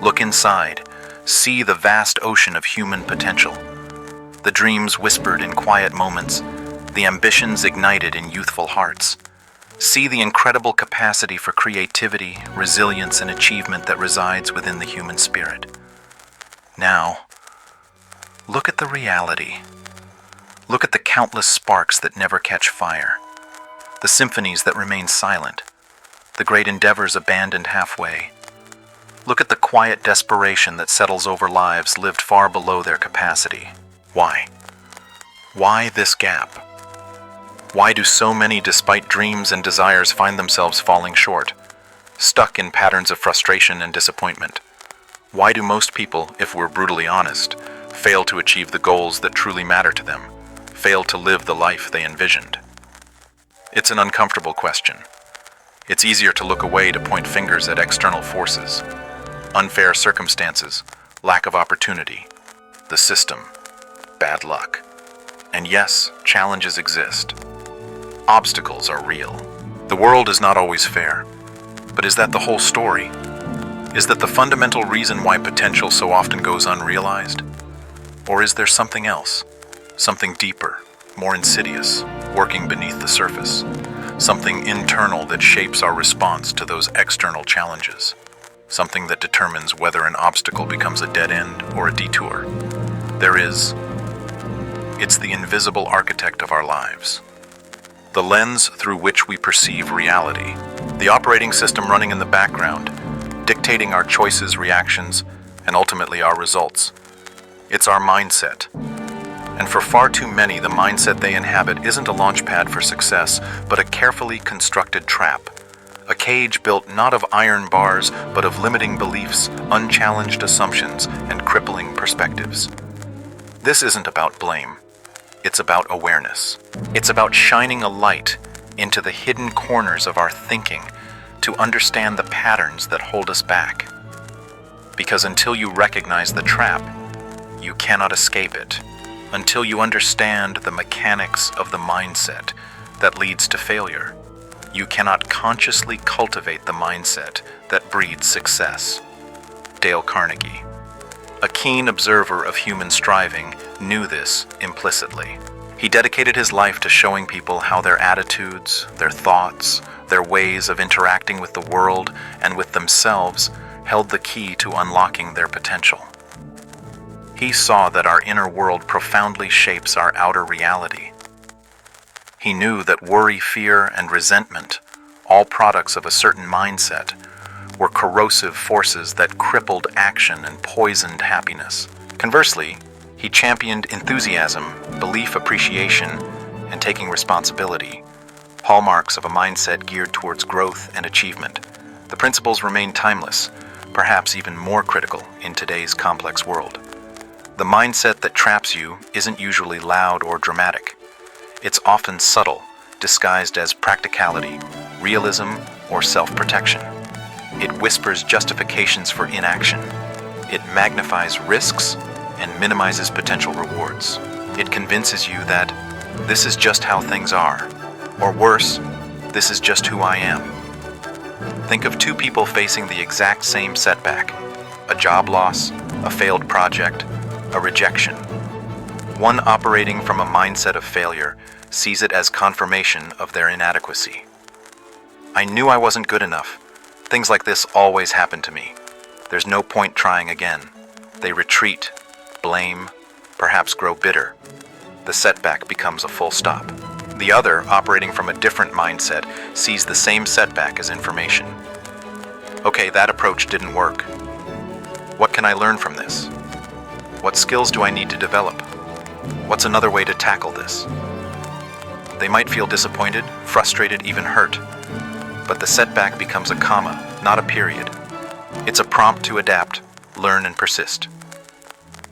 Look inside. See the vast ocean of human potential. The dreams whispered in quiet moments, the ambitions ignited in youthful hearts. See the incredible capacity for creativity, resilience, and achievement that resides within the human spirit. Now, look at the reality. Look at the countless sparks that never catch fire, the symphonies that remain silent, the great endeavors abandoned halfway. Look at the quiet desperation that settles over lives lived far below their capacity. Why? Why this gap? Why do so many, despite dreams and desires, find themselves falling short, stuck in patterns of frustration and disappointment? Why do most people, if we're brutally honest, fail to achieve the goals that truly matter to them, fail to live the life they envisioned? It's an uncomfortable question. It's easier to look away, to point fingers at external forces, unfair circumstances, lack of opportunity, the system, bad luck. And yes, challenges exist. Obstacles are real. The world is not always fair. But is that the whole story? Is that the fundamental reason why potential so often goes unrealized? Or is there something else? Something deeper, more insidious, working beneath the surface? Something internal that shapes our response to those external challenges? Something that determines whether an obstacle becomes a dead end or a detour? It's the invisible architect of our lives. The lens through which we perceive reality. The operating system running in the background, dictating our choices, reactions, and ultimately our results. It's our mindset. And for far too many, the mindset they inhabit isn't a launch pad for success, but a carefully constructed trap. A cage built not of iron bars, but of limiting beliefs, unchallenged assumptions, and crippling perspectives. This isn't about blame. It's about awareness. It's about shining a light into the hidden corners of our thinking to understand the patterns that hold us back. Because until you recognize the trap, you cannot escape it. Until you understand the mechanics of the mindset that leads to failure, you cannot consciously cultivate the mindset that breeds success. Dale Carnegie. A keen observer of human striving, knew this implicitly. He dedicated his life to showing people how their attitudes, their thoughts, their ways of interacting with the world and with themselves held the key to unlocking their potential. He saw that our inner world profoundly shapes our outer reality. He knew that worry, fear, and resentment, all products of a certain mindset, were corrosive forces that crippled action and poisoned happiness. Conversely, he championed enthusiasm, belief, appreciation, and taking responsibility, hallmarks of a mindset geared towards growth and achievement. The principles remain timeless, perhaps even more critical in today's complex world. The mindset that traps you isn't usually loud or dramatic. It's often subtle, disguised as practicality, realism, or self-protection. It whispers justifications for inaction. It magnifies risks and minimizes potential rewards. It convinces you that this is just how things are, or worse, this is just who I am. Think of two people facing the exact same setback: a job loss, a failed project, a rejection. One operating from a mindset of failure sees it as confirmation of their inadequacy. I knew I wasn't good enough. Things like this always happen to me. There's no point trying again. They retreat, blame, perhaps grow bitter. The setback becomes a full stop. The other, operating from a different mindset, sees the same setback as information. Okay, that approach didn't work. What can I learn from this? What skills do I need to develop? What's another way to tackle this? They might feel disappointed, frustrated, even hurt. But the setback becomes a comma, not a period. It's a prompt to adapt, learn, and persist.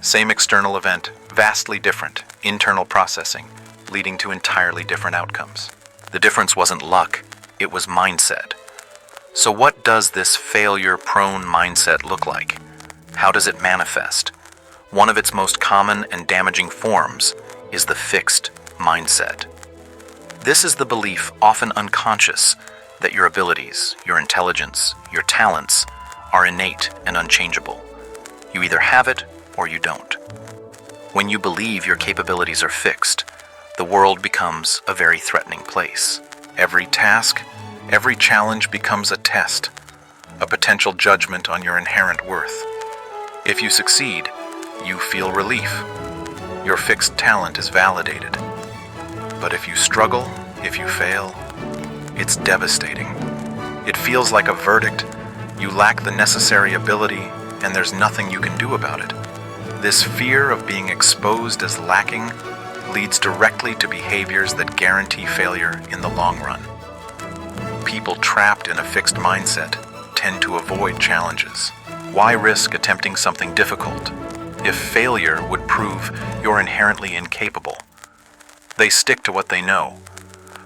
Same external event, vastly different internal processing, leading to entirely different outcomes. The difference wasn't luck, it was mindset. So what does this failure-prone mindset look like? How does it manifest? One of its most common and damaging forms is the fixed mindset. This is the belief, often unconscious, that your abilities, your intelligence, your talents are innate and unchangeable. You either have it or you don't. When you believe your capabilities are fixed, the world becomes a very threatening place. Every task, every challenge becomes a test, a potential judgment on your inherent worth. If you succeed, you feel relief. Your fixed talent is validated. But if you struggle, if you fail, it's devastating. It feels like a verdict. You lack the necessary ability, and there's nothing you can do about it. This fear of being exposed as lacking leads directly to behaviors that guarantee failure in the long run. People trapped in a fixed mindset tend to avoid challenges. Why risk attempting something difficult if failure would prove you're inherently incapable? They stick to what they know,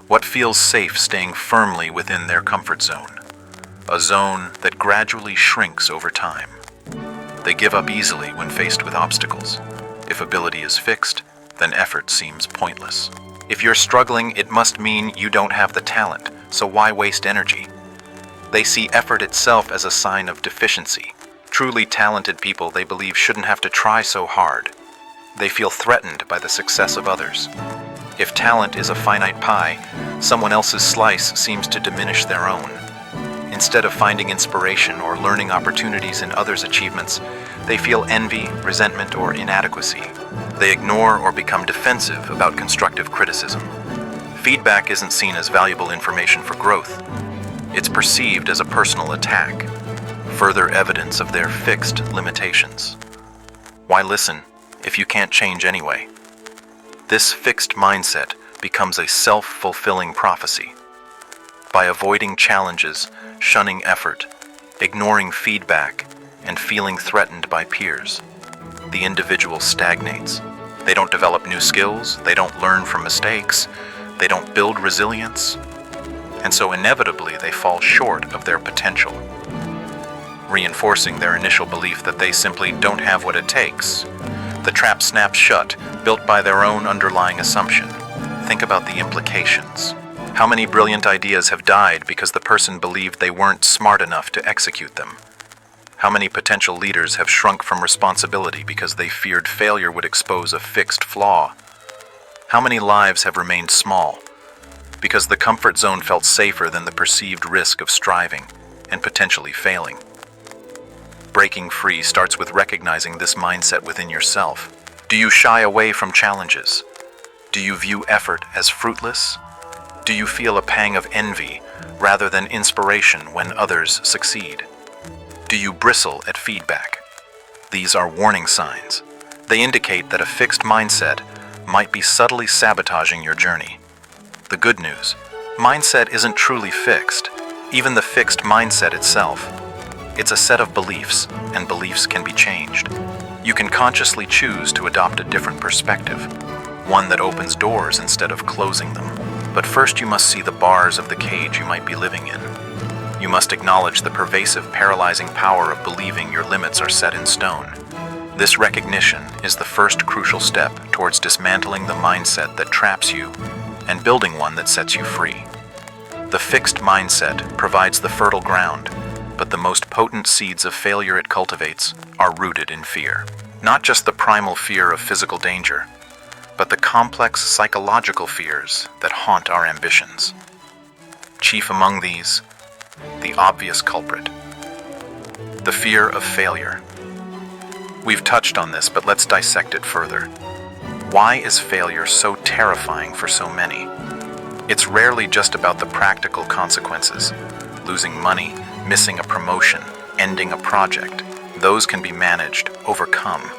what feels safe, staying firmly within their comfort zone, a zone that gradually shrinks over time. They give up easily when faced with obstacles. If ability is fixed, then effort seems pointless. If you're struggling, it must mean you don't have the talent, so why waste energy? They see effort itself as a sign of deficiency. Truly talented people, they believe, shouldn't have to try so hard. They feel threatened by the success of others. If talent is a finite pie, someone else's slice seems to diminish their own. Instead of finding inspiration or learning opportunities in others' achievements, they feel envy, resentment, or inadequacy. They ignore or become defensive about constructive criticism. Feedback isn't seen as valuable information for growth. It's perceived as a personal attack, further evidence of their fixed limitations. Why listen if you can't change anyway? This fixed mindset becomes a self-fulfilling prophecy. By avoiding challenges, shunning effort, ignoring feedback, and feeling threatened by peers, the individual stagnates. They don't develop new skills, they don't learn from mistakes, they don't build resilience, and so inevitably they fall short of their potential, reinforcing their initial belief that they simply don't have what it takes. The trap snaps shut, built by their own underlying assumption. Think about the implications. How many brilliant ideas have died because the person believed they weren't smart enough to execute them? How many potential leaders have shrunk from responsibility because they feared failure would expose a fixed flaw? How many lives have remained small because the comfort zone felt safer than the perceived risk of striving and potentially failing? Breaking free starts with recognizing this mindset within yourself. Do you shy away from challenges? Do you view effort as fruitless? Do you feel a pang of envy rather than inspiration when others succeed? Do you bristle at feedback? These are warning signs. They indicate that a fixed mindset might be subtly sabotaging your journey. The good news: mindset isn't truly fixed. Even the fixed mindset itself. It's a set of beliefs, and beliefs can be changed. You can consciously choose to adopt a different perspective, one that opens doors instead of closing them. But first you must see the bars of the cage you might be living in. You must acknowledge the pervasive, paralyzing power of believing your limits are set in stone. This recognition is the first crucial step towards dismantling the mindset that traps you and building one that sets you free. The fixed mindset provides the fertile ground, but the most potent seeds of failure it cultivates are rooted in fear. Not just the primal fear of physical danger, but the complex psychological fears that haunt our ambitions. Chief among these, the obvious culprit: the fear of failure. We've touched on this, but let's dissect it further. Why is failure so terrifying for so many? It's rarely just about the practical consequences: losing money, missing a promotion, ending a project. Those can be managed, overcome.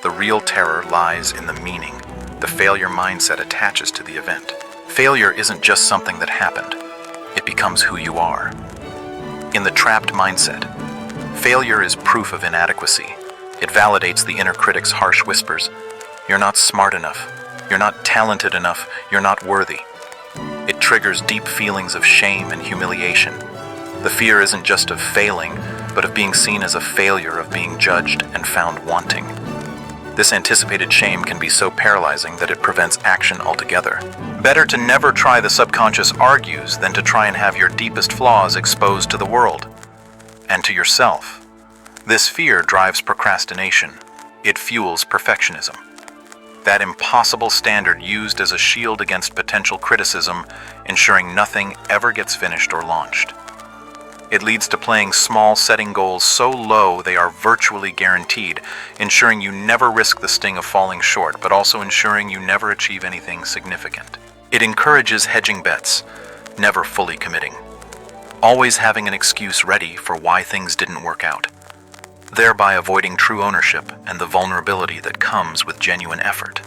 The real terror lies in the meaning the failure mindset attaches to the event. Failure isn't just something that happened. It becomes who you are. In the trapped mindset, failure is proof of inadequacy. It validates the inner critic's harsh whispers. You're not smart enough. You're not talented enough. You're not worthy. It triggers deep feelings of shame and humiliation. The fear isn't just of failing, but of being seen as a failure, of being judged and found wanting. This anticipated shame can be so paralyzing that it prevents action altogether. Better to never try, the subconscious argues, than to try and have your deepest flaws exposed to the world and to yourself. This fear drives procrastination. It fuels perfectionism. That impossible standard used as a shield against potential criticism, ensuring nothing ever gets finished or launched. It leads to playing small, setting goals so low they are virtually guaranteed, ensuring you never risk the sting of falling short, but also ensuring you never achieve anything significant. It encourages hedging bets, never fully committing, always having an excuse ready for why things didn't work out, thereby avoiding true ownership and the vulnerability that comes with genuine effort.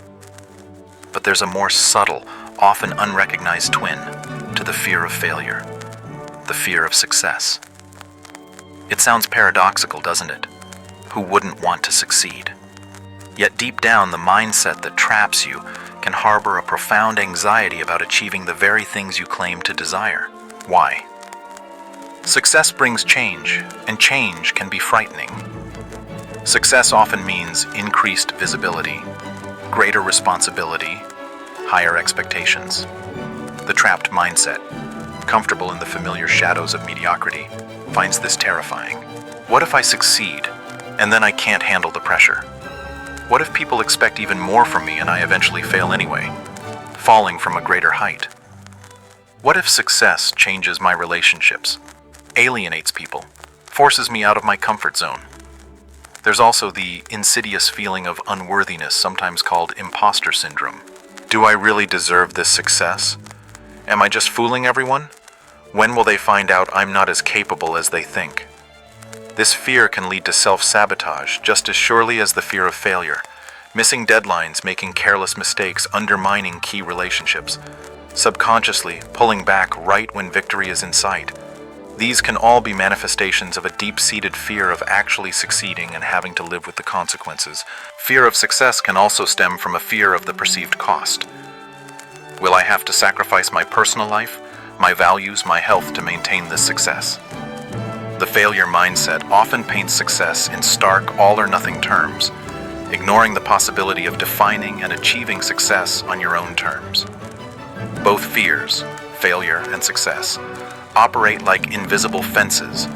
But there's a more subtle, often unrecognized twin to the fear of failure. The fear of success. It sounds paradoxical, doesn't it? Who wouldn't want to succeed? Yet deep down, the mindset that traps you can harbor a profound anxiety about achieving the very things you claim to desire. Why? Success brings change, and change can be frightening. Success often means increased visibility, greater responsibility, higher expectations. The trapped mindset, comfortable in the familiar shadows of mediocrity, finds this terrifying. What if I succeed, and then I can't handle the pressure? What if people expect even more from me and I eventually fail anyway, falling from a greater height? What if success changes my relationships, alienates people, forces me out of my comfort zone? There's also the insidious feeling of unworthiness, sometimes called imposter syndrome. Do I really deserve this success? Am I just fooling everyone? When will they find out I'm not as capable as they think? This fear can lead to self-sabotage just as surely as the fear of failure. Missing deadlines, making careless mistakes, undermining key relationships, subconsciously pulling back right when victory is in sight. These can all be manifestations of a deep-seated fear of actually succeeding and having to live with the consequences. Fear of success can also stem from a fear of the perceived cost. Will I have to sacrifice my personal life, my values, my health to maintain this success? The failure mindset often paints success in stark all-or-nothing terms, ignoring the possibility of defining and achieving success on your own terms. Both fears, failure and success, operate like invisible fences,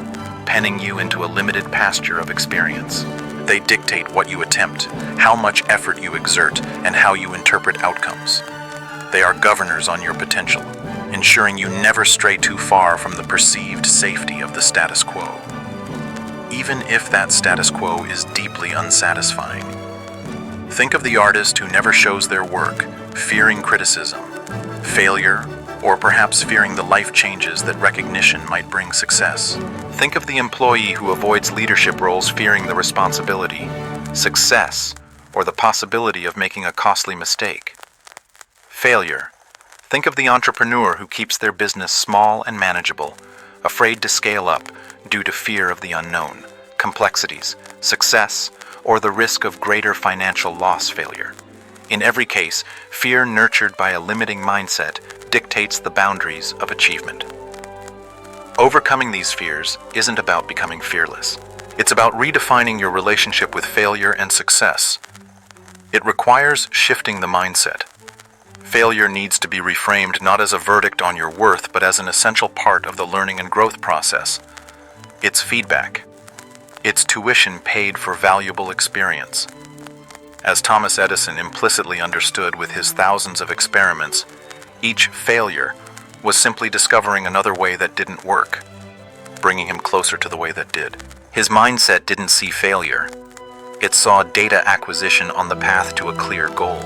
penning you into a limited pasture of experience. They dictate what you attempt, how much effort you exert, and how you interpret outcomes. They are governors on your potential, ensuring you never stray too far from the perceived safety of the status quo, even if that status quo is deeply unsatisfying. Think of the artist who never shows their work, fearing criticism, failure, or perhaps fearing the life changes that recognition might bring success. Think of the employee who avoids leadership roles fearing the responsibility, success, or the possibility of making a costly mistake. Failure. Think of the entrepreneur who keeps their business small and manageable, afraid to scale up due to fear of the unknown, complexities, success, or the risk of greater financial loss failure. In every case, fear nurtured by a limiting mindset dictates the boundaries of achievement. Overcoming these fears isn't about becoming fearless. It's about redefining your relationship with failure and success. It requires shifting the mindset. Failure needs to be reframed not as a verdict on your worth, but as an essential part of the learning and growth process. It's feedback. It's tuition paid for valuable experience. As Thomas Edison implicitly understood with his thousands of experiments, each failure was simply discovering another way that didn't work, bringing him closer to the way that did. His mindset didn't see failure. It saw data acquisition on the path to a clear goal.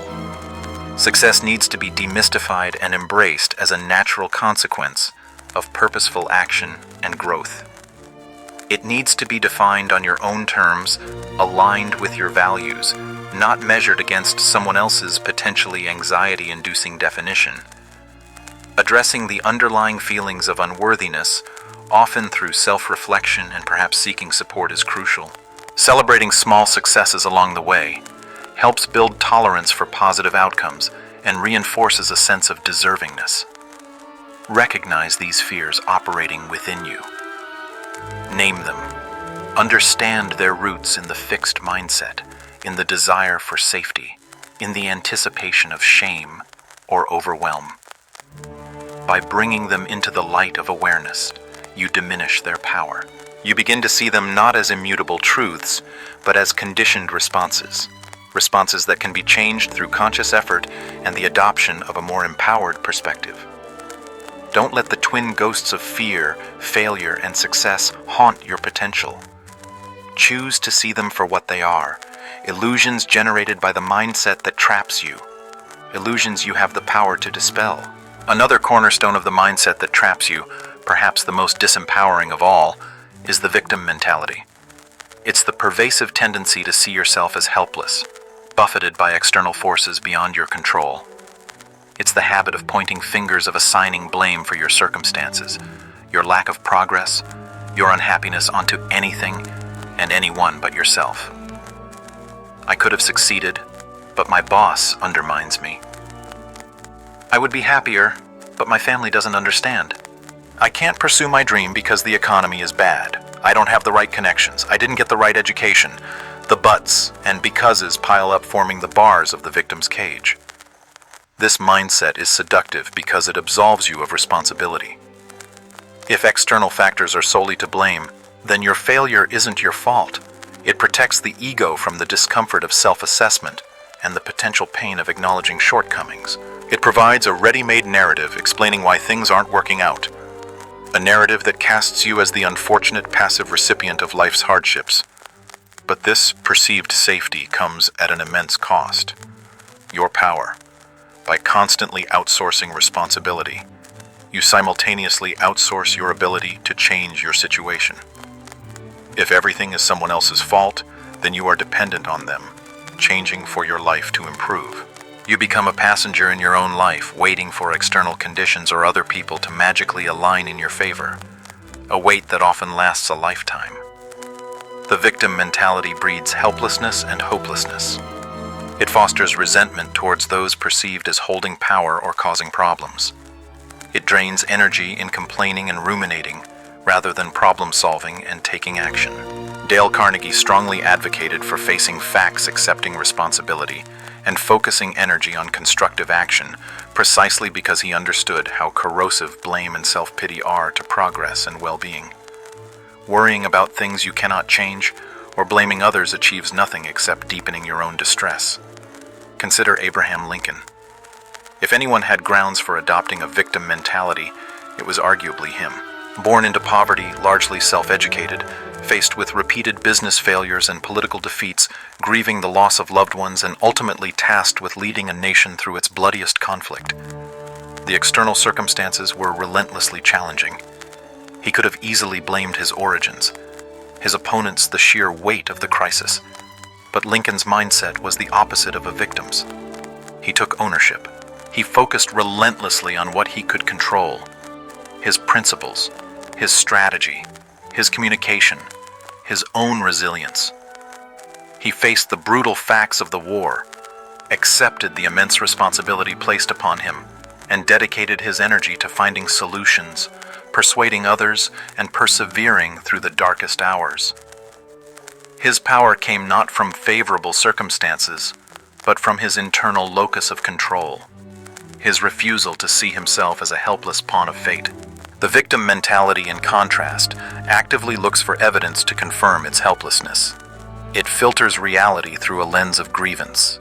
Success needs to be demystified and embraced as a natural consequence of purposeful action and growth. It needs to be defined on your own terms, aligned with your values, not measured against someone else's potentially anxiety-inducing definition. Addressing the underlying feelings of unworthiness, often through self-reflection and perhaps seeking support, is crucial. Celebrating small successes along the way helps build tolerance for positive outcomes and reinforces a sense of deservingness. Recognize these fears operating within you. Name them. Understand their roots in the fixed mindset, in the desire for safety, in the anticipation of shame or overwhelm. By bringing them into the light of awareness, you diminish their power. You begin to see them not as immutable truths, but as conditioned responses. Responses that can be changed through conscious effort and the adoption of a more empowered perspective. Don't let the twin ghosts of fear, failure, and success haunt your potential. Choose to see them for what they are, illusions generated by the mindset that traps you, illusions you have the power to dispel. Another cornerstone of the mindset that traps you, perhaps the most disempowering of all, is the victim mentality. It's the pervasive tendency to see yourself as helpless, buffeted by external forces beyond your control. It's the habit of pointing fingers, of assigning blame for your circumstances, your lack of progress, your unhappiness onto anything and anyone but yourself. I could have succeeded, but my boss undermines me. I would be happier, but my family doesn't understand. I can't pursue my dream because the economy is bad. I don't have the right connections. I didn't get the right education. The buts and becauses pile up, forming the bars of the victim's cage. This mindset is seductive because it absolves you of responsibility. If external factors are solely to blame, then your failure isn't your fault. It protects the ego from the discomfort of self-assessment and the potential pain of acknowledging shortcomings. It provides a ready-made narrative explaining why things aren't working out. A narrative that casts you as the unfortunate passive recipient of life's hardships. But this perceived safety comes at an immense cost. Your power. By constantly outsourcing responsibility, you simultaneously outsource your ability to change your situation. If everything is someone else's fault, then you are dependent on them, changing for your life to improve. You become a passenger in your own life, waiting for external conditions or other people to magically align in your favor, a wait that often lasts a lifetime. The victim mentality breeds helplessness and hopelessness. It fosters resentment towards those perceived as holding power or causing problems. It drains energy in complaining and ruminating, rather than problem-solving and taking action. Dale Carnegie strongly advocated for facing facts, accepting responsibility, and focusing energy on constructive action, precisely because he understood how corrosive blame and self-pity are to progress and well-being. Worrying about things you cannot change or blaming others achieves nothing except deepening your own distress. Consider Abraham Lincoln. If anyone had grounds for adopting a victim mentality, it was arguably him. Born into poverty, largely self-educated, faced with repeated business failures and political defeats, grieving the loss of loved ones, and ultimately tasked with leading a nation through its bloodiest conflict. The external circumstances were relentlessly challenging. He could have easily blamed his origins, his opponents the sheer weight of the crisis. But Lincoln's mindset was the opposite of a victim's. He took ownership. He focused relentlessly on what he could control: his principles, his strategy, his communication, his own resilience. He faced the brutal facts of the war, accepted the immense responsibility placed upon him, and dedicated his energy to finding solutions, persuading others, and persevering through the darkest hours. His power came not from favorable circumstances, but from his internal locus of control, his refusal to see himself as a helpless pawn of fate. The victim mentality, in contrast, actively looks for evidence to confirm its helplessness. It filters reality through a lens of grievance.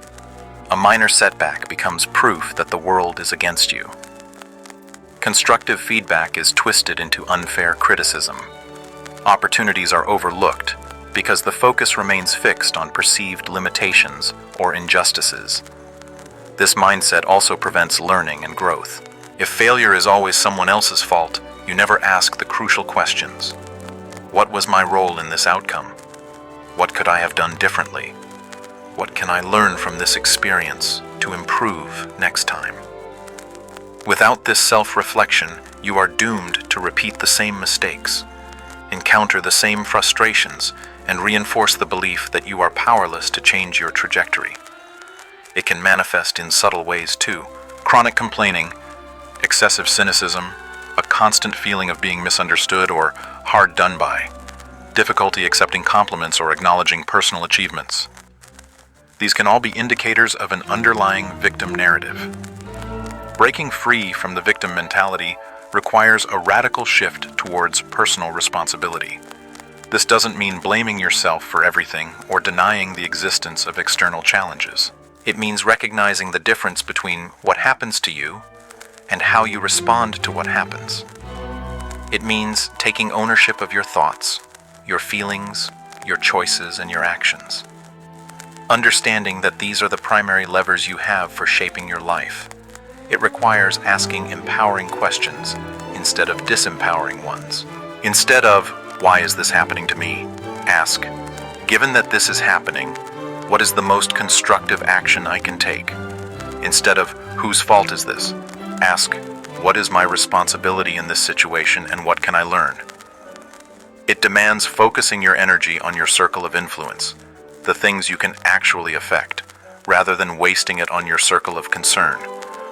A minor setback becomes proof that the world is against you. Constructive feedback is twisted into unfair criticism. Opportunities are overlooked because the focus remains fixed on perceived limitations or injustices. This mindset also prevents learning and growth. If failure is always someone else's fault, you never ask the crucial questions. What was my role in this outcome? What could I have done differently? What can I learn from this experience to improve next time? Without this self-reflection, you are doomed to repeat the same mistakes, encounter the same frustrations, and reinforce the belief that you are powerless to change your trajectory. It can manifest in subtle ways too: chronic complaining, excessive cynicism, a constant feeling of being misunderstood or hard done by, difficulty accepting compliments or acknowledging personal achievements. These can all be indicators of an underlying victim narrative. Breaking free from the victim mentality requires a radical shift towards personal responsibility. This doesn't mean blaming yourself for everything or denying the existence of external challenges. It means recognizing the difference between what happens to you and how you respond to what happens. It means taking ownership of your thoughts, your feelings, your choices, and your actions. Understanding that these are the primary levers you have for shaping your life. It requires asking empowering questions instead of disempowering ones. Instead of, "Why is this happening to me?" ask, "Given that this is happening, what is the most constructive action I can take?" Instead of, "Whose fault is this?" ask, "What is my responsibility in this situation and what can I learn?" It demands focusing your energy on your circle of influence, the things you can actually affect, rather than wasting it on your circle of concern,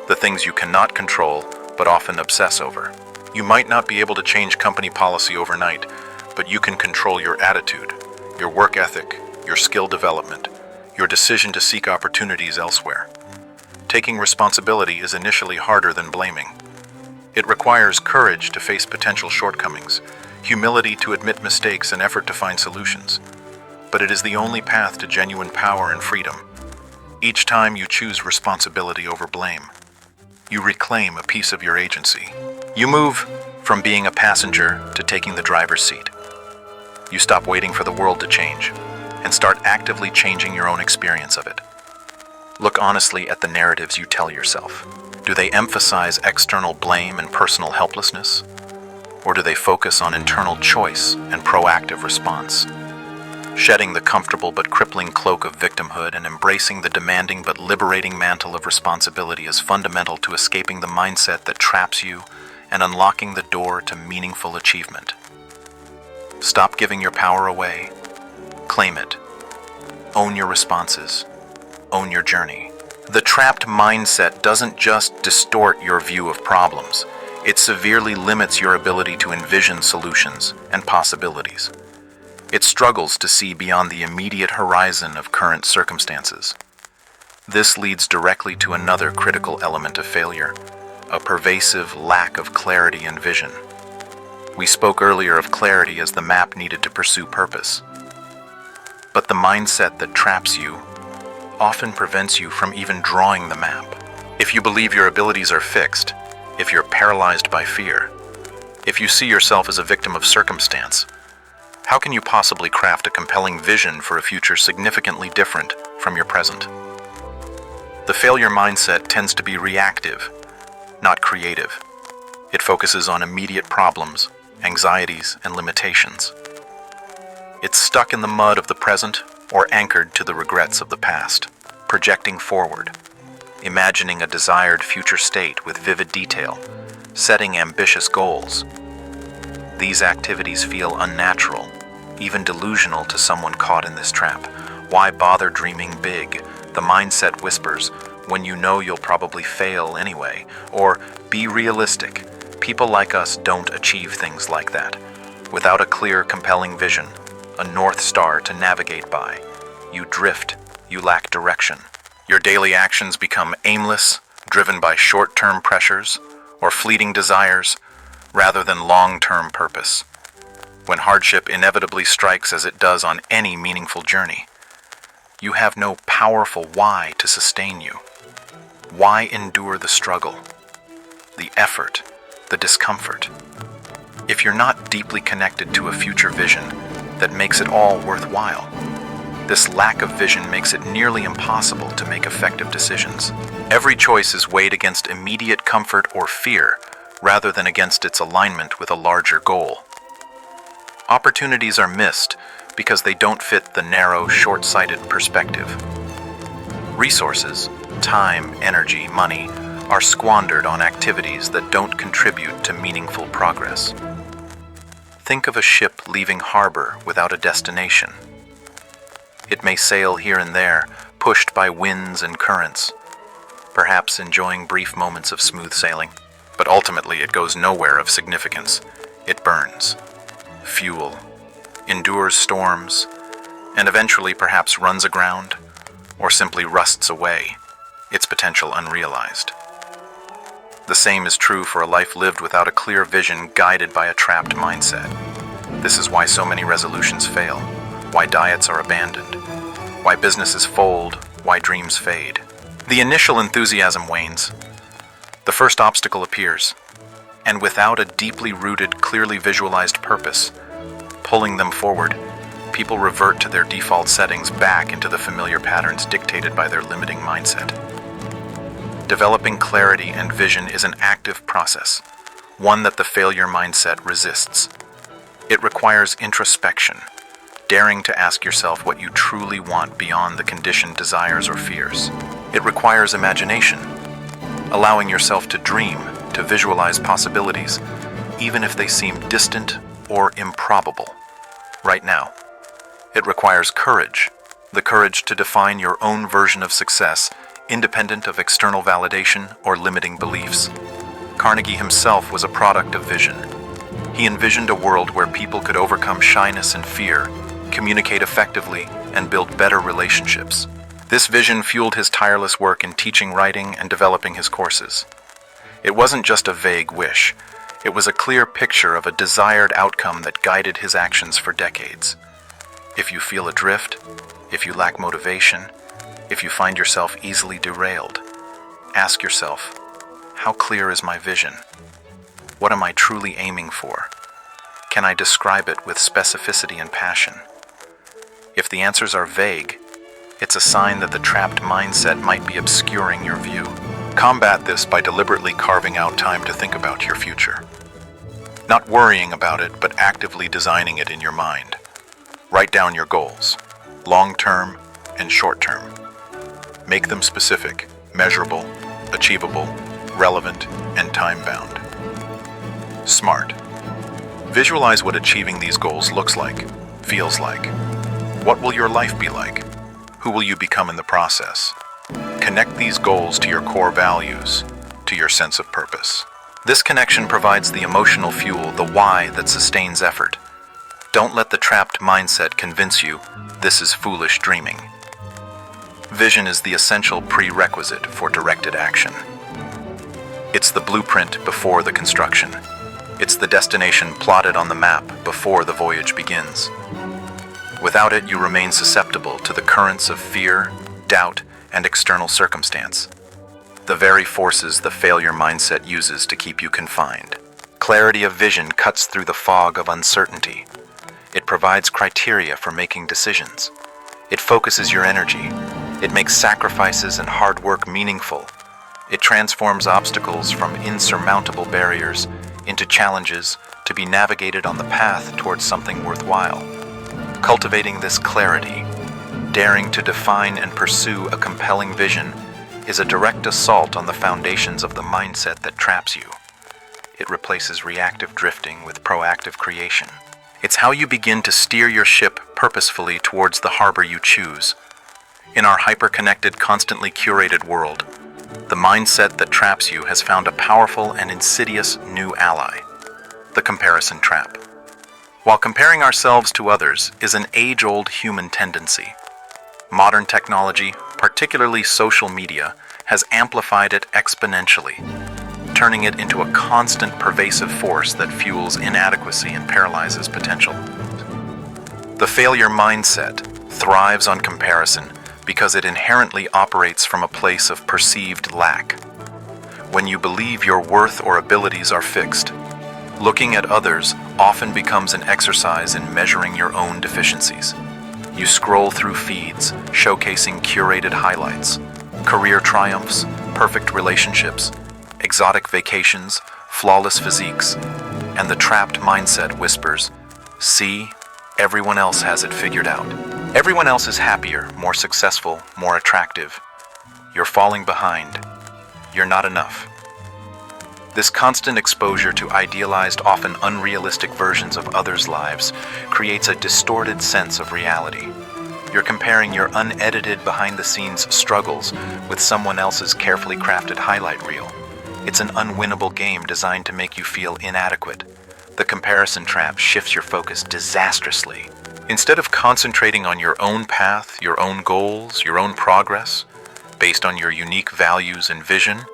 the things you cannot control but often obsess over. You might not be able to change company policy overnight, but you can control your attitude, your work ethic, your skill development, your decision to seek opportunities elsewhere. Taking responsibility is initially harder than blaming. It requires courage to face potential shortcomings, humility to admit mistakes, and effort to find solutions. But it is the only path to genuine power and freedom. Each time you choose responsibility over blame, you reclaim a piece of your agency. You move from being a passenger to taking the driver's seat. You stop waiting for the world to change and start actively changing your own experience of it. Look honestly at the narratives you tell yourself. Do they emphasize external blame and personal helplessness? Or do they focus on internal choice and proactive response? Shedding the comfortable but crippling cloak of victimhood and embracing the demanding but liberating mantle of responsibility is fundamental to escaping the mindset that traps you and unlocking the door to meaningful achievement. Stop giving your power away. Claim it. Own your responses. Own your journey. The trapped mindset doesn't just distort your view of problems. It severely limits your ability to envision solutions and possibilities. It struggles to see beyond the immediate horizon of current circumstances. This leads directly to another critical element of failure, a pervasive lack of clarity and vision. We spoke earlier of clarity as the map needed to pursue purpose. But the mindset that traps you often prevents you from even drawing the map. If you believe your abilities are fixed, if you're paralyzed by fear, if you see yourself as a victim of circumstance, how can you possibly craft a compelling vision for a future significantly different from your present? The failure mindset tends to be reactive, not creative. It focuses on immediate problems, anxieties, and limitations. It's stuck in the mud of the present or anchored to the regrets of the past, projecting forward, imagining a desired future state with vivid detail, setting ambitious goals. These activities feel unnatural, even delusional to someone caught in this trap. Why bother dreaming big? The mindset whispers, when you know you'll probably fail anyway. Or, be realistic. People like us don't achieve things like that. Without a clear, compelling vision, a North Star to navigate by, you drift, you lack direction. Your daily actions become aimless, driven by short-term pressures or fleeting desires, rather than long-term purpose. When hardship inevitably strikes, as it does on any meaningful journey, you have no powerful why to sustain you. Why endure the struggle, the effort, the discomfort, if you're not deeply connected to a future vision that makes it all worthwhile? This lack of vision makes it nearly impossible to make effective decisions. Every choice is weighed against immediate comfort or fear, rather than against its alignment with a larger goal. Opportunities are missed because they don't fit the narrow, short-sighted perspective. Resources, time, energy, money, are squandered on activities that don't contribute to meaningful progress. Think of a ship leaving harbor without a destination. It may sail here and there, pushed by winds and currents, perhaps enjoying brief moments of smooth sailing, but ultimately it goes nowhere of significance. It burns fuel, endures storms, and eventually perhaps runs aground or simply rusts away, its potential unrealized. The same is true for a life lived without a clear vision, guided by a trapped mindset. This is why so many resolutions fail, why diets are abandoned, why businesses fold, why dreams fade. The initial enthusiasm wanes. The first obstacle appears, and without a deeply rooted, clearly visualized purpose, pulling them forward, people revert to their default settings, back into the familiar patterns dictated by their limiting mindset. Developing clarity and vision is an active process, one that the failure mindset resists. It requires introspection, daring to ask yourself what you truly want beyond the conditioned desires or fears. It requires imagination, allowing yourself to dream, to visualize possibilities, even if they seem distant or improbable right now. It requires courage, the courage to define your own version of success, independent of external validation or limiting beliefs. Carnegie himself was a product of vision. He envisioned a world where people could overcome shyness and fear, communicate effectively, and build better relationships. This vision fueled his tireless work in teaching, writing, and developing his courses. It wasn't just a vague wish. It was a clear picture of a desired outcome that guided his actions for decades. If you feel adrift, if you lack motivation, if you find yourself easily derailed, ask yourself, how clear is my vision? What am I truly aiming for? Can I describe it with specificity and passion? If the answers are vague, it's a sign that the trapped mindset might be obscuring your view. Combat this by deliberately carving out time to think about your future. Not worrying about it, but actively designing it in your mind. Write down your goals, long-term and short-term. Make them specific, measurable, achievable, relevant, and time-bound. SMART. Visualize what achieving these goals looks like, feels like. What will your life be like? Who will you become in the process? Connect these goals to your core values, to your sense of purpose. This connection provides the emotional fuel, the why that sustains effort. Don't let the trapped mindset convince you this is foolish dreaming. Vision is the essential prerequisite for directed action. It's the blueprint before the construction. It's the destination plotted on the map before the voyage begins. Without it, you remain susceptible to the currents of fear, doubt, and external circumstance, the very forces the failure mindset uses to keep you confined. Clarity of vision cuts through the fog of uncertainty. It provides criteria for making decisions. It focuses your energy. It makes sacrifices and hard work meaningful. It transforms obstacles from insurmountable barriers into challenges to be navigated on the path towards something worthwhile. Cultivating this clarity, daring to define and pursue a compelling vision, is a direct assault on the foundations of the mindset that traps you. It replaces reactive drifting with proactive creation. It's how you begin to steer your ship purposefully towards the harbor you choose. In our hyper-connected, constantly curated world, the mindset that traps you has found a powerful and insidious new ally: the comparison trap. While comparing ourselves to others is an age-old human tendency, modern technology, particularly social media, has amplified it exponentially, turning it into a constant, pervasive force that fuels inadequacy and paralyzes potential. The failure mindset thrives on comparison because it inherently operates from a place of perceived lack. When you believe your worth or abilities are fixed, looking at others often becomes an exercise in measuring your own deficiencies. You scroll through feeds showcasing curated highlights, career triumphs, perfect relationships, exotic vacations, flawless physiques, and the trapped mindset whispers, "See, everyone else has it figured out. Everyone else is happier, more successful, more attractive. You're falling behind. You're not enough." This constant exposure to idealized, often unrealistic versions of others' lives creates a distorted sense of reality. You're comparing your unedited, behind-the-scenes struggles with someone else's carefully crafted highlight reel. It's an unwinnable game designed to make you feel inadequate. The comparison trap shifts your focus disastrously. Instead of concentrating on your own path, your own goals, your own progress, based on your unique values and vision,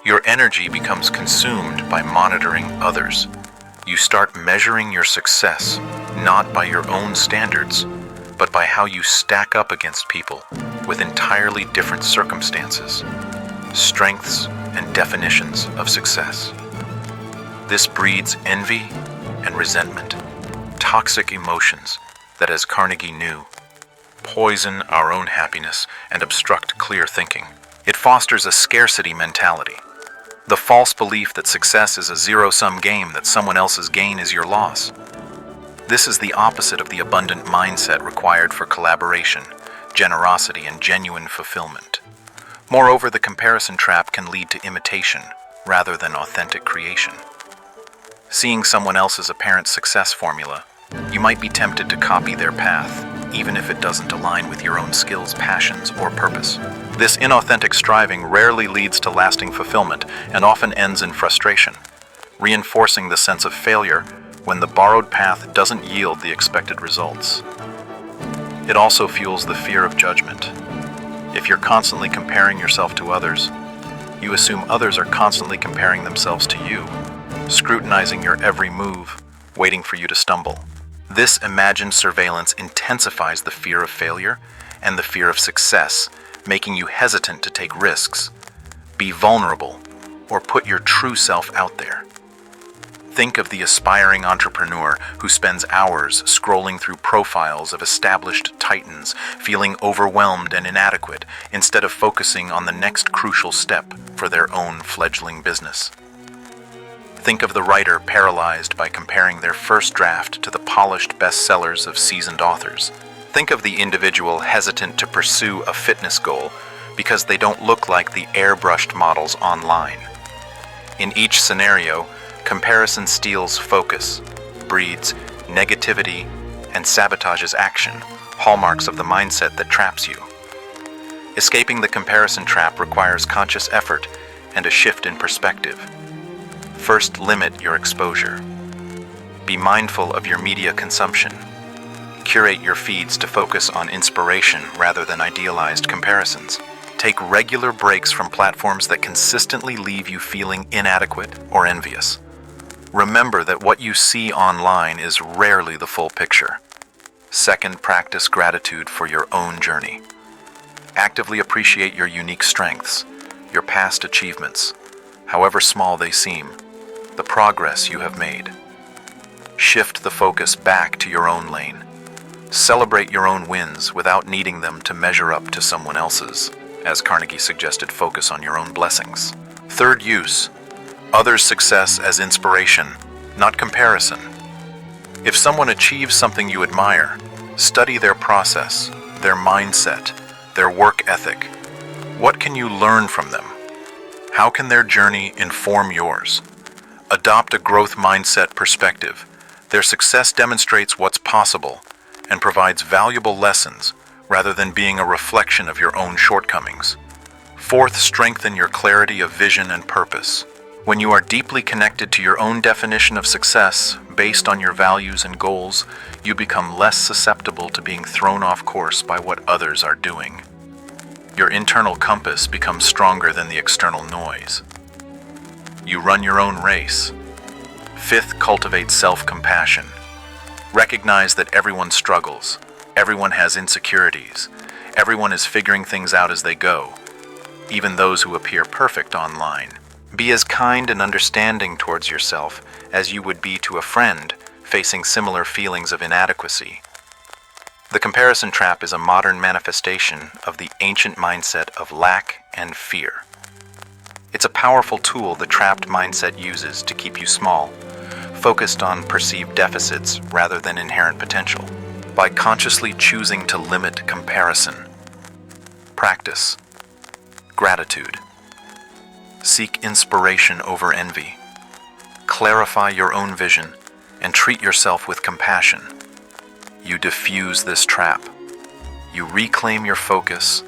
your energy becomes consumed by monitoring others. You start measuring your success not by your own standards, but by how you stack up against people with entirely different circumstances, strengths, and definitions of success. This breeds envy and resentment, toxic emotions that, as Carnegie knew, poison our own happiness and obstruct clear thinking. It fosters a scarcity mentality, the false belief that success is a zero-sum game, that someone else's gain is your loss. This is the opposite of the abundant mindset required for collaboration, generosity, and genuine fulfillment. Moreover, the comparison trap can lead to imitation rather than authentic creation. Seeing someone else's apparent success formula, you might be tempted to copy their path, even if it doesn't align with your own skills, passions, or purpose. This inauthentic striving rarely leads to lasting fulfillment and often ends in frustration, reinforcing the sense of failure when the borrowed path doesn't yield the expected results. It also fuels the fear of judgment. If you're constantly comparing yourself to others, you assume others are constantly comparing themselves to you, scrutinizing your every move, waiting for you to stumble. This imagined surveillance intensifies the fear of failure and the fear of success, making you hesitant to take risks, be vulnerable, or put your true self out there. Think of the aspiring entrepreneur who spends hours scrolling through profiles of established titans, feeling overwhelmed and inadequate instead of focusing on the next crucial step for their own fledgling business. Think of the writer paralyzed by comparing their first draft to the polished bestsellers of seasoned authors. Think of the individual hesitant to pursue a fitness goal because they don't look like the airbrushed models online. In each scenario, comparison steals focus, breeds negativity, and sabotages action, hallmarks of the mindset that traps you. Escaping the comparison trap requires conscious effort and a shift in perspective. First, limit your exposure. Be mindful of your media consumption. Curate your feeds to focus on inspiration rather than idealized comparisons. Take regular breaks from platforms that consistently leave you feeling inadequate or envious. Remember that what you see online is rarely the full picture. Second, practice gratitude for your own journey. Actively appreciate your unique strengths, your past achievements, however small they seem, the progress you have made. Shift the focus back to your own lane. Celebrate your own wins without needing them to measure up to someone else's. As Carnegie suggested, focus on your own blessings. Third, use others' success as inspiration, not comparison. If someone achieves something you admire, study their process, their mindset, their work ethic. What can you learn from them? How can their journey inform yours? Adopt a growth mindset perspective. Their success demonstrates what's possible and provides valuable lessons rather than being a reflection of your own shortcomings. Fourth, strengthen your clarity of vision and purpose. When you are deeply connected to your own definition of success, based on your values and goals, you become less susceptible to being thrown off course by what others are doing. Your internal compass becomes stronger than the external noise. You run your own race. Fifth, cultivate self-compassion. Recognize that everyone struggles, everyone has insecurities, everyone is figuring things out as they go, even those who appear perfect online. Be as kind and understanding towards yourself as you would be to a friend facing similar feelings of inadequacy. The comparison trap is a modern manifestation of the ancient mindset of lack and fear. It's a powerful tool the trapped mindset uses to keep you small, focused on perceived deficits rather than inherent potential. By consciously choosing to limit comparison, practice gratitude. Seek inspiration over envy. Clarify your own vision and treat yourself with compassion. You diffuse this trap. You reclaim your focus,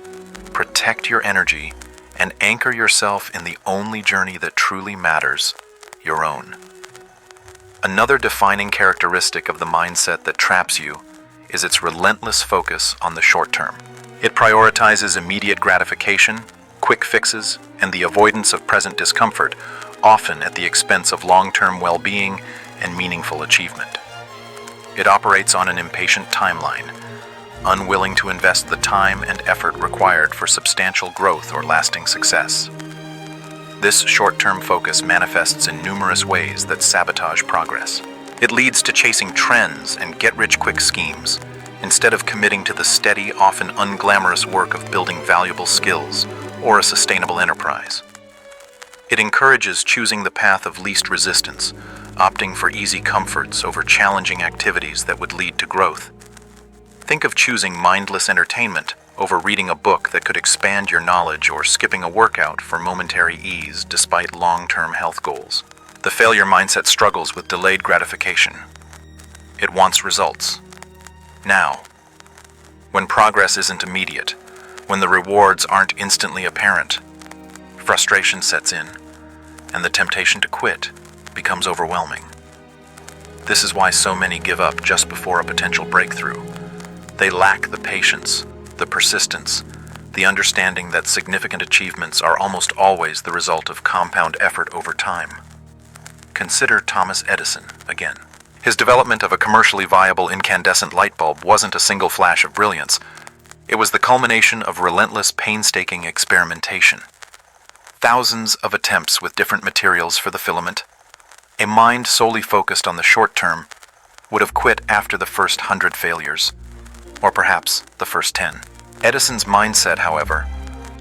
protect your energy, and anchor yourself in the only journey that truly matters, your own. Another defining characteristic of the mindset that traps you is its relentless focus on the short term. It prioritizes immediate gratification, quick fixes, and the avoidance of present discomfort, often at the expense of long-term well-being and meaningful achievement. It operates on an impatient timeline, unwilling to invest the time and effort required for substantial growth or lasting success. This short-term focus manifests in numerous ways that sabotage progress. It leads to chasing trends and get-rich-quick schemes, instead of committing to the steady, often unglamorous work of building valuable skills or a sustainable enterprise. It encourages choosing the path of least resistance, opting for easy comforts over challenging activities that would lead to growth. Think of choosing mindless entertainment over reading a book that could expand your knowledge, or skipping a workout for momentary ease despite long-term health goals. The failure mindset struggles with delayed gratification. It wants results now. When progress isn't immediate, when the rewards aren't instantly apparent, frustration sets in, and the temptation to quit becomes overwhelming. This is why so many give up just before a potential breakthrough. They lack the patience, the persistence, the understanding that significant achievements are almost always the result of compound effort over time. Consider Thomas Edison again. His development of a commercially viable incandescent light bulb wasn't a single flash of brilliance. It was the culmination of relentless, painstaking experimentation. Thousands of attempts with different materials for the filament. A mind solely focused on the short term would have quit after the first 100 failures, or perhaps the first 10. Edison's mindset, however,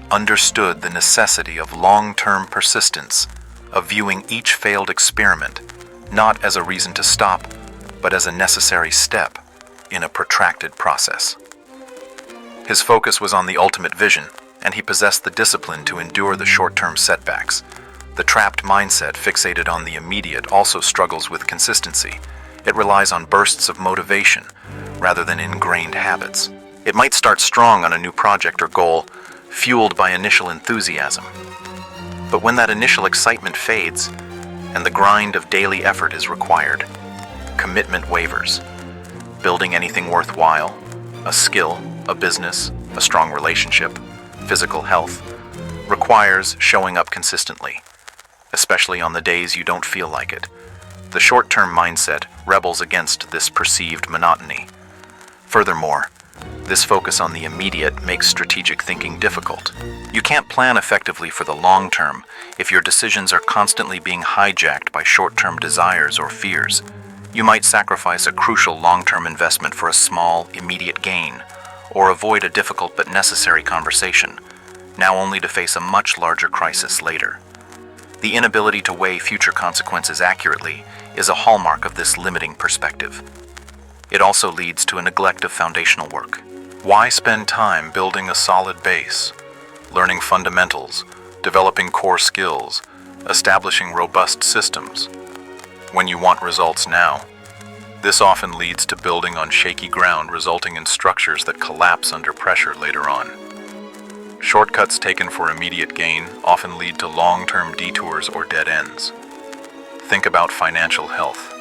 understood the necessity of long-term persistence, of viewing each failed experiment not as a reason to stop, but as a necessary step in a protracted process. His focus was on the ultimate vision, and he possessed the discipline to endure the short-term setbacks. The trapped mindset, fixated on the immediate, also struggles with consistency. It relies on bursts of motivation rather than ingrained habits. It might start strong on a new project or goal, fueled by initial enthusiasm. But when that initial excitement fades and the grind of daily effort is required, commitment wavers. Building anything worthwhile, a skill, a business, a strong relationship, physical health, requires showing up consistently, especially on the days you don't feel like it. The short-term mindset rebels against this perceived monotony. Furthermore, this focus on the immediate makes strategic thinking difficult. You can't plan effectively for the long term if your decisions are constantly being hijacked by short-term desires or fears. You might sacrifice a crucial long-term investment for a small, immediate gain, or avoid a difficult but necessary conversation, now only to face a much larger crisis later. The inability to weigh future consequences accurately is a hallmark of this limiting perspective. It also leads to a neglect of foundational work. Why spend time building a solid base, learning fundamentals, developing core skills, establishing robust systems, when you want results now? This often leads to building on shaky ground, resulting in structures that collapse under pressure later on. Shortcuts taken for immediate gain often lead to long-term detours or dead ends. Think about financial health.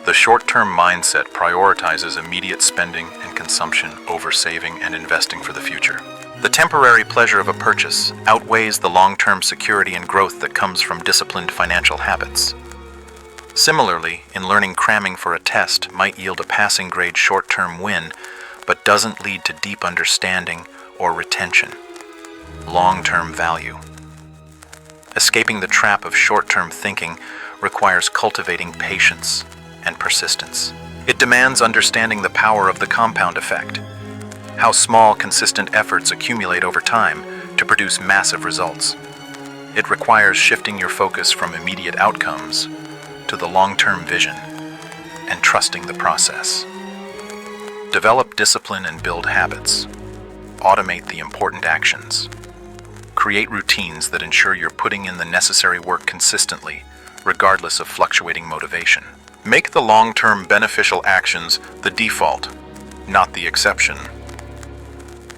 The short-term mindset prioritizes immediate spending and consumption over saving and investing for the future. The temporary pleasure of a purchase outweighs the long-term security and growth that comes from disciplined financial habits. Similarly, in learning, cramming for a test might yield a passing grade short-term win, but doesn't lead to deep understanding or retention. Long-term value. Escaping the trap of short-term thinking requires cultivating patience and persistence. It demands understanding the power of the compound effect, how small, consistent efforts accumulate over time to produce massive results. It requires shifting your focus from immediate outcomes to the long-term vision and trusting the process. Develop discipline and build habits. Automate the important actions. Create routines that ensure you're putting in the necessary work consistently, regardless of fluctuating motivation. Make the long-term beneficial actions the default, not the exception.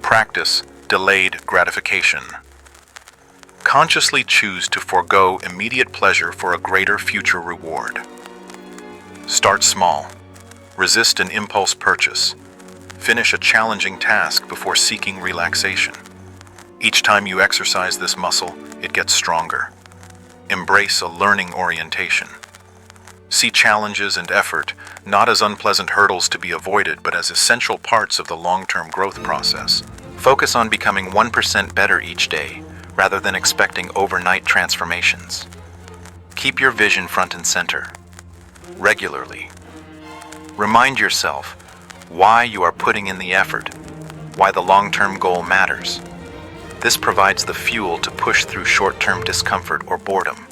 Practice delayed gratification. Consciously choose to forego immediate pleasure for a greater future reward. Start small. Resist an impulse purchase. Finish a challenging task before seeking relaxation. Each time you exercise this muscle, it gets stronger. Embrace a learning orientation. See challenges and effort not as unpleasant hurdles to be avoided, but as essential parts of the long-term growth process. Focus on becoming 1% better each day, rather than expecting overnight transformations. Keep your vision front and center. Regularly. Remind yourself why you are putting in the effort, why the long-term goal matters. This provides the fuel to push through short-term discomfort or boredom.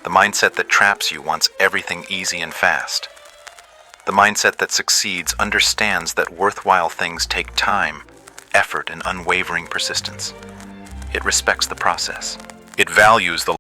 The mindset that traps you wants everything easy and fast. The mindset that succeeds understands that worthwhile things take time, effort, and unwavering persistence. It respects the process. It values the